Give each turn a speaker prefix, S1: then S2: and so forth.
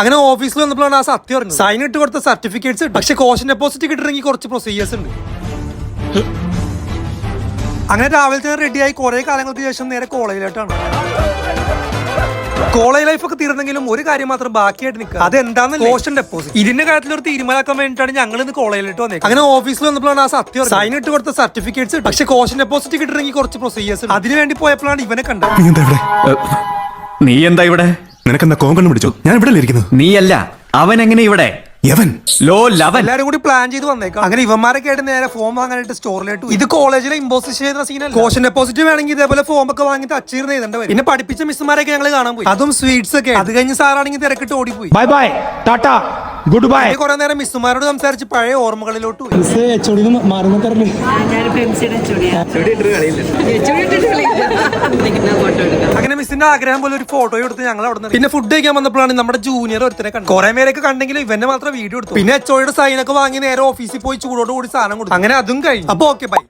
S1: അങ്ങനെ ഓഫീസിൽ വന്നപ്പോഴാണ് ആ സത്യം അറിഞ്ഞത്. സൈൻ ഇട്ട് കൊടുത്ത സർട്ടിഫിക്കറ്റ്സ് ഉണ്ട്, പക്ഷെ കോഷൻ ഡെപ്പോസിറ്റ് കിട്ടണമെങ്കിൽ കുറച്ച് പ്രൊസീജിയേഴ്സ് ഉണ്ട്. അങ്ങനെ രാവിലെ തന്നെ റെഡിയായി കുറെ കാലങ്ങൾക്ക് ശേഷം നേരെ കോളേജിലോട്ടാണ്. കോളേജ് ലൈഫ് ഒക്കെ തീർന്നെങ്കിലും ഒരു കാര്യം മാത്രം ബാക്കിയായിട്ട് നിൽക്കുക, അതെന്താന്ന് കോഷൻ ഡെപ്പോസിറ്റ്. ഇതിന്റെ കാര്യത്തിൽ ഒരു തീരുമാനമാക്കാൻ വേണ്ടിയിട്ടാണ് ഞങ്ങൾ ഇന്ന് കോളേജിലോട്ട് വന്നത്. അങ്ങനെ ഓഫീസിൽ വന്നപ്പോഴാണ് ആ സത്യം സൈൻ ഇട്ട് കൊടുത്ത സർട്ടിഫിക്കറ്റ്സ്, പക്ഷെ കോഷൻ ഡെപ്പോസിറ്റ് കിട്ടണമെങ്കിൽ കുറച്ച് പ്രൊസീജിയേഴ്സ്. അതിന് വേണ്ടി പോയപ്പോഴാണ് ഇവനെ കണ്ടത്.
S2: നീ എന്താ ഇവിടെ?
S3: നിനക്കെന്താ കോങ്കണ്ണം പിടിച്ചോ? ഞാൻ ഇവിടെ ഇരിക്കുന്നു.
S2: നീയല്ല, അവൻ എങ്ങനെ ഇവിടെ?
S1: എല്ലാരും കൂടി പ്ലാൻ ചെയ്ത് വന്നേക്കാം. അങ്ങനെ ഇവന്മാരൊക്കെ ആയിട്ട് നേരെ ഫോം വാങ്ങാനായിട്ട് സ്റ്റോറിലേക്ക്. ഇത് കോളേജിലെ ഇമ്പോസിറ്റ് ചെയ്യുന്ന സീനല്ല. കോഷൻ ഡെപ്പോസിറ്റ് വേണമെങ്കിൽ ഇതേപോലെ ഫോം ഒക്കെ വാങ്ങി അച്ചീർന്ന് എഴുതേണ്ട വരും. പിന്നെ പഠിപ്പിച്ച മിസ്സുമാരൊക്കെ ഞങ്ങൾ കാണാൻ പോയി, അതും സ്വീറ്റ്സ് ഒക്കെ. അത് കഴിഞ്ഞ് സാറാണെങ്കിൽ തിരക്കിട്ട് ഓടിപ്പോയി.
S4: Bye bye Tata good bye.
S1: കുറെ നേരം മിസ്സുമാരോട് സംസാരിച്ച് പഴയ ഓർമ്മകളിലോട്ട് പോയി. അങ്ങനെ മിസ്സിന്റെ ആഗ്രഹം പോലെ ഒരു ഫോട്ടോ എടുത്ത് ഞങ്ങൾ അവിടെ. പിന്നെ ഫുഡ് കഴിക്കാൻ വന്നപ്പോഴാണ് നമ്മുടെ ജൂനിയർ ഒരുത്തനെ കണ്ടത്. കുറെ പേരൊക്കെ കണ്ടെങ്കിലും ഇവന്റെ മാത്രം വീഡിയോ എടുത്തു. പിന്നെ എച്ചോയുടെ സൈനൊക്കെ വാങ്ങി നേരെ ഓഫീസിൽ പോയി ചൂടോട് കൂടി സാധനം കൊടുത്തു. അങ്ങനെ അതും കഴിഞ്ഞു. അപ്പൊ ഓക്കെ ബൈ.